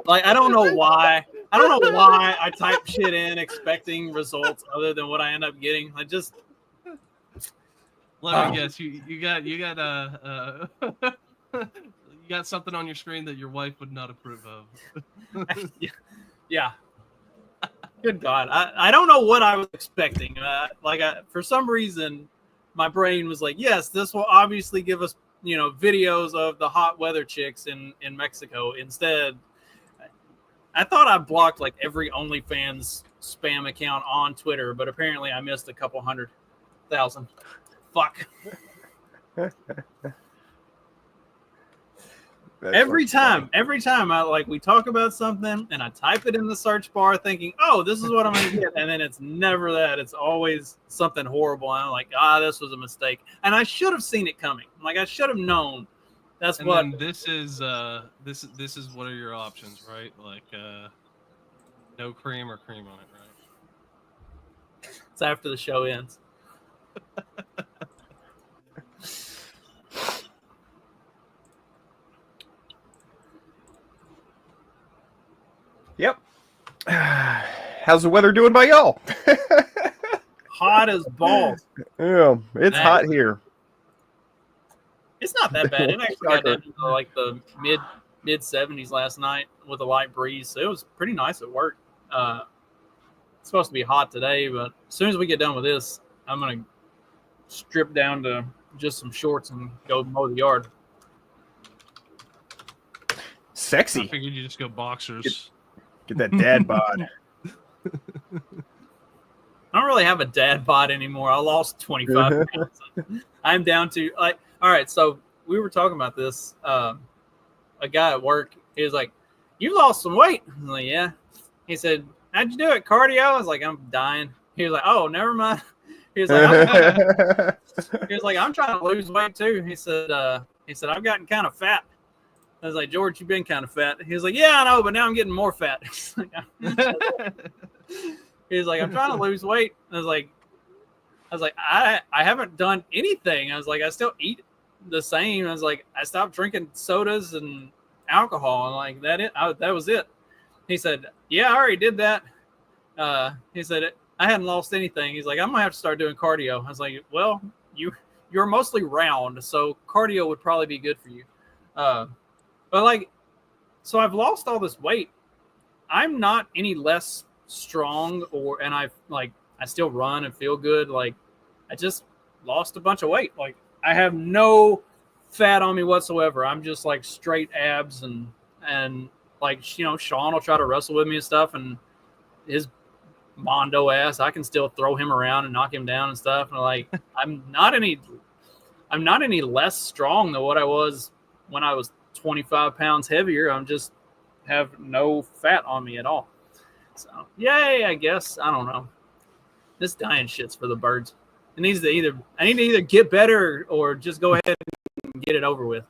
Like, I don't know why. I type shit in expecting results other than what I end up getting. I just let me guess. You got you got something on your screen that your wife would not approve of. Yeah. Good God. I don't know what I was expecting. For some reason, my brain was like, yes, this will obviously give us, you know, videos of the hot weather chicks in Mexico. Instead, I thought I blocked like every OnlyFans spam account on Twitter, but apparently I missed a couple 100,000. Fuck. Every time we talk about something and I type it in the search bar thinking, oh, this is what I'm going to get. And then it's never that. It's always something horrible. And I'm like, this was a mistake. And I should have seen it coming. Like, I should have known. That's and what. Then this is what are your options, right? Like, no cream or cream on it, right? It's after the show ends. Yep. How's the weather doing by y'all? Hot as balls. Yeah, it's hot here. It's not that bad. It actually got down to like the mid 70s last night with a light breeze. So it was pretty nice at work. It's supposed to be hot today, but as soon as we get done with this, I'm gonna strip down to just some shorts and go mow the yard. Sexy. I figured you just go boxers. Get that dad bod. I don't really have a dad bod anymore. I lost 25 pounds. I'm down to like, all right. So we were talking about this. A guy at work, he was like, "You lost some weight." I'm like, "Yeah." He said, "How'd you do it? Cardio?" I was like, "I'm dying." He was like, "Oh, never mind." He was like, "I'm trying to lose weight too." He said, "I've gotten kind of fat." I was like, "George, you've been kind of fat." He was like, "Yeah, I know, but now I'm getting more fat." He was like, "I'm trying to lose weight." I was like, I haven't done anything. I was like, I still eat the same. I was like, I stopped drinking sodas and alcohol, and like that was it. He said, "Yeah, I already did that." He said, "I hadn't lost anything." He's like, "I'm gonna have to start doing cardio." I was like, "Well, you're mostly round, so cardio would probably be good for you." But like, so I've lost all this weight. I'm not any less strong, and I still run and feel good. Like, I just lost a bunch of weight. Like, I have no fat on me whatsoever. I'm just like straight abs and like, you know, Sean will try to wrestle with me and stuff, and his mondo ass, I can still throw him around and knock him down and stuff. And like, I'm not any less strong than what I was when I was 25 pounds heavier. I'm just have no fat on me at all. So yay, I guess. I don't know. This dying shit's for the birds. I need to either get better or just go ahead and get it over with.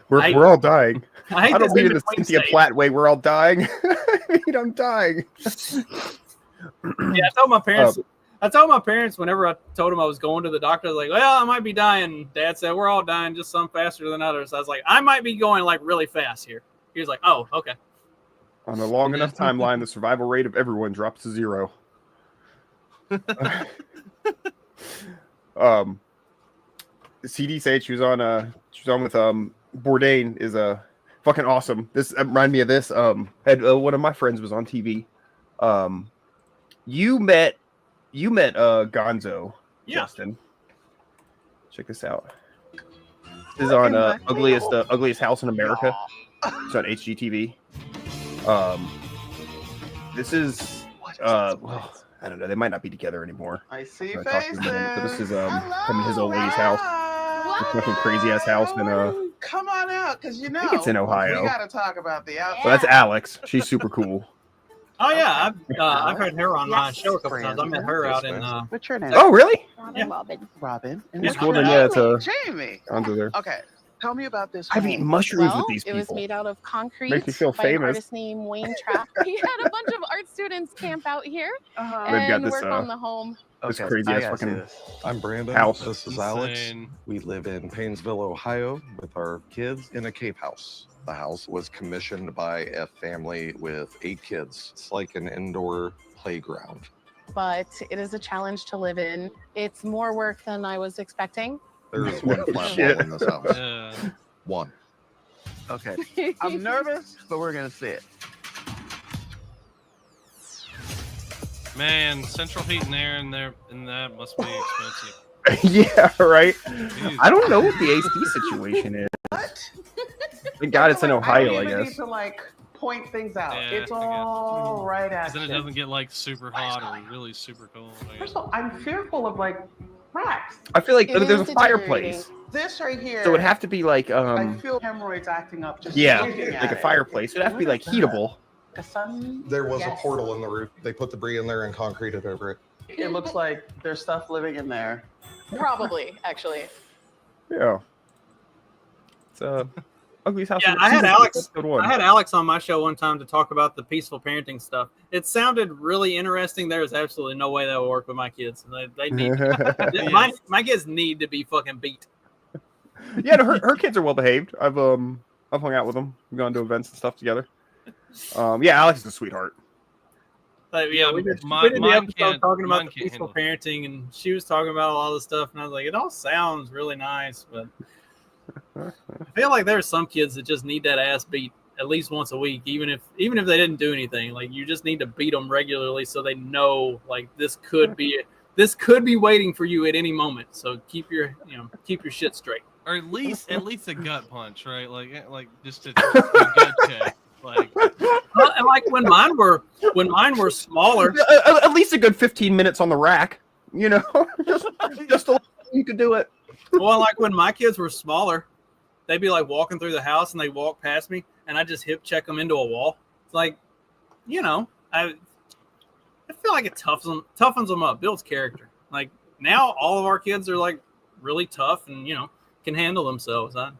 We're all dying. I don't mean in the Cynthia Platt way. We're all dying. I mean, I'm dying. Yeah, I told my parents whenever I told them I was going to the doctor, I was like, "Well, I might be dying." Dad said, "We're all dying, just some faster than others." I was like, "I might be going like really fast here." He was like, "Oh, okay." On a long enough timeline, the survival rate of everyone drops to 0. CD said she was on with Bourdain is fucking awesome. This reminded me of this. Had one of my friends was on TV. You met Gonzo, Justin. Check this out. This is on ugliest house in America. It's on HGTV. This is well, I don't know. They might not be together anymore. I see But faces. this is him in his old lady's house. This fucking crazy ass house in Come on out, because you know I think it's in Ohio. we got to talk about the outfit. So that's Alex. She's super cool. Oh yeah, I've heard her on my show a couple times. I met her out in. What's your name? Oh really? Robin. And It's what's cool. your Then name? it's Jamie. Gonzo there. Okay, tell me about this. I've eaten mushrooms with these It was people. made out of concrete Makes me feel by an famous. artist named Wayne Trapp. He had a bunch of art students camp out here They've got and this, work on the home. This crazy ass fucking I'm Brandon. house. This is Alex. We live in Paynesville, Ohio, with our kids in a cave house. The house was commissioned by a family with 8 kids. It's like an indoor playground. But it is a challenge to live in. It's more work than I was expecting. There's one flat wall in this house. One. Okay, I'm nervous, but we're gonna see it. Man, central heat and air in there, and that must be expensive. Yeah, right. Jeez. I don't know what the AC situation is. Thank God it's in Ohio, I don't even need guess. to like point things out. Yeah, It's I guess. all right Because action. then it doesn't get like super hot or really super cold. I guess. First of all, I'm fearful of like rats. I feel like It there's a is fireplace, This right here. so it would have to be like I feel hemorrhoids acting up just yeah, looking like at a it. fireplace. It'd have to be like heatable. The sun. There was Yes. a portal in the roof. They put debris in there and concreted over it. It looks like there's stuff living in there. Probably, actually. Yeah. It's Ugly's house. Yeah, in- I had season Alex. episode 1. I had Alex on my show one time to talk about the peaceful parenting stuff. It sounded really interesting. There is absolutely no way that would work with my kids. They need my kids need to be fucking beat. Yeah, no, her kids are well behaved. I've hung out with them. We've gone to events and stuff together. Yeah, Alex is a sweetheart. But yeah, we did the episode talking about the peaceful parenting, and she was talking about all this stuff, and I was like, it all sounds really nice, but I feel like there's some kids that just need that ass beat at least once a week, even if they didn't do anything. Like, you just need to beat them regularly so they know, like, this could be waiting for you at any moment. So keep your shit straight. Or at least a gut punch, right? Like just a gut check. Like, well, and like when mine were smaller, at least a good 15 minutes on the rack. You know, just you could do it. Well, like when my kids were smaller, they'd be like walking through the house and they walk past me, and I just hip check them into a wall. It's like, I feel like it toughens them up, builds character. Like now, all of our kids are like really tough and can handle themselves. I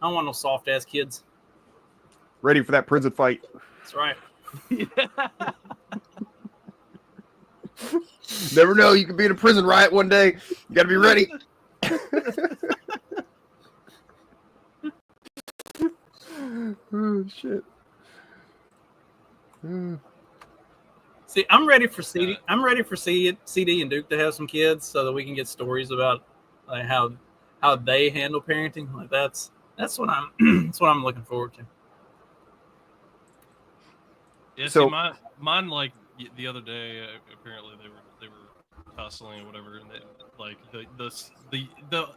don't want no soft ass kids. Ready for that prison fight. That's right. Never know. You could be in a prison riot one day. You got to be ready. Oh, shit. See, I'm ready for CD. I'm ready for CD and Duke to have some kids so that we can get stories about like how they handle parenting. Like that's what I'm that's what I'm looking forward to. yeah, So- see, mine like the other day, apparently they were tussling or whatever, and the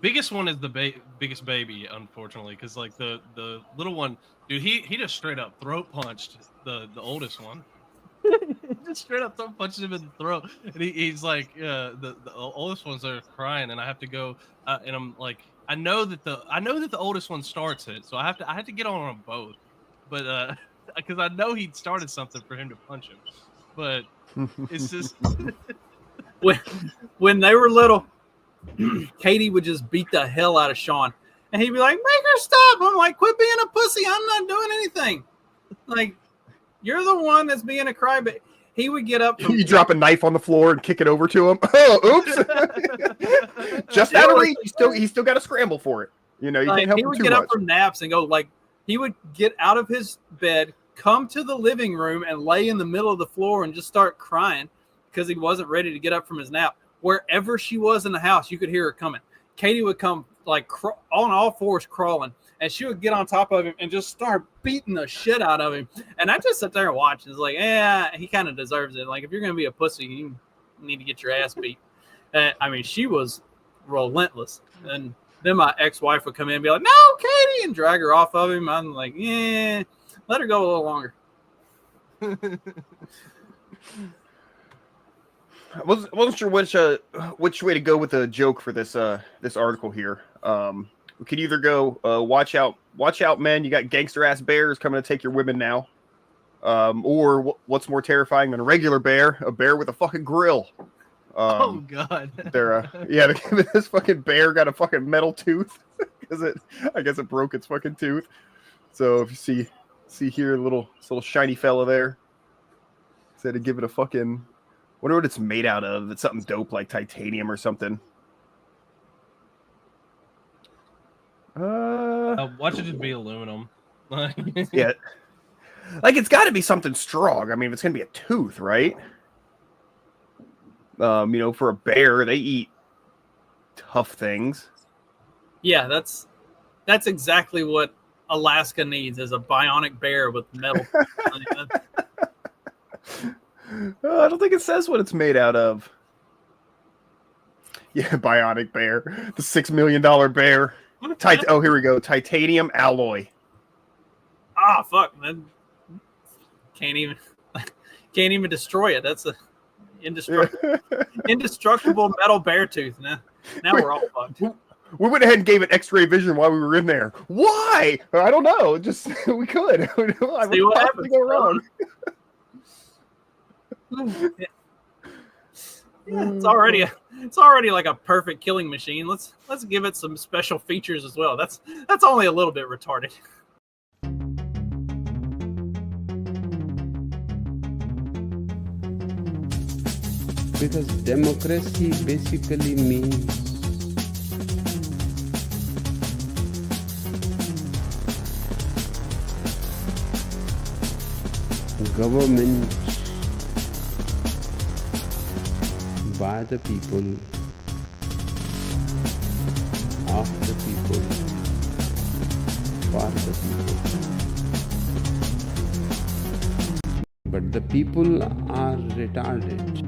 biggest one is the biggest baby, unfortunately, because like the little one, dude, he just straight up throat punched the oldest one. Just straight up throat punched him in the throat, and he's like, the oldest ones are crying, and I have to go, and I'm like, I know that the oldest one starts it, so I have to get on them both, but because I know he'd started something for him to punch him, but it's just when they were little, Katie would just beat the hell out of Sean, and he'd be like, "Make her stop!" I'm like, "Quit being a pussy! I'm not doing anything." Like, you're the one that's being a crybaby. He would get up. You drop a knife on the floor and kick it over to him. Oh, oops! Just out of reach. He's still got to scramble for it. You know, you can't help he him would too get much. up from naps and go like he would get out of his bed, come to the living room and lay in the middle of the floor and just start crying because he wasn't ready to get up from his nap. Wherever she was in the house, you could hear her coming. Katie would come like on all fours crawling, and she would get on top of him and just start beating the shit out of him. And I just sit there and watch. It's like, yeah, he kind of deserves it. Like, if you're going to be a pussy, you need to get your ass beat. I mean, she was relentless. And then my ex-wife would come in and be like, no, Katie, and drag her off of him. I'm like, yeah, let her go a little longer. I wasn't sure which way to go with the joke for this article here. We could either go watch out, men, you got gangster ass bears coming to take your women now, or what's more terrifying than a regular bear? A bear with a fucking grill. Oh God! This fucking bear got a fucking metal tooth because I guess it broke its fucking tooth. So if you see here, this little shiny fella there, said to give it a fucking. Wonder what it's made out of. It's something dope like titanium or something. Watch it just be aluminum. Yeah, like it's got to be something strong. I mean, if it's gonna be a tooth, right? For a bear, they eat tough things. Yeah, that's exactly what Alaska needs is a bionic bear with metal. I don't think it says what it's made out of. Yeah, bionic bear, the $6 million bear. Oh, here we go. Titanium alloy. Ah, fuck, man. Can't even destroy it. That's a indestructible metal bear tooth. Now we're all fucked. We went ahead and gave it X-ray vision while we were in there. Why? I don't know. Just we could. See what happens. Go wrong. It's already like a perfect killing machine. Let's give it some special features as well. That's only a little bit retarded. Because democracy basically means government by the people, of the people, for the people. But the people are retarded.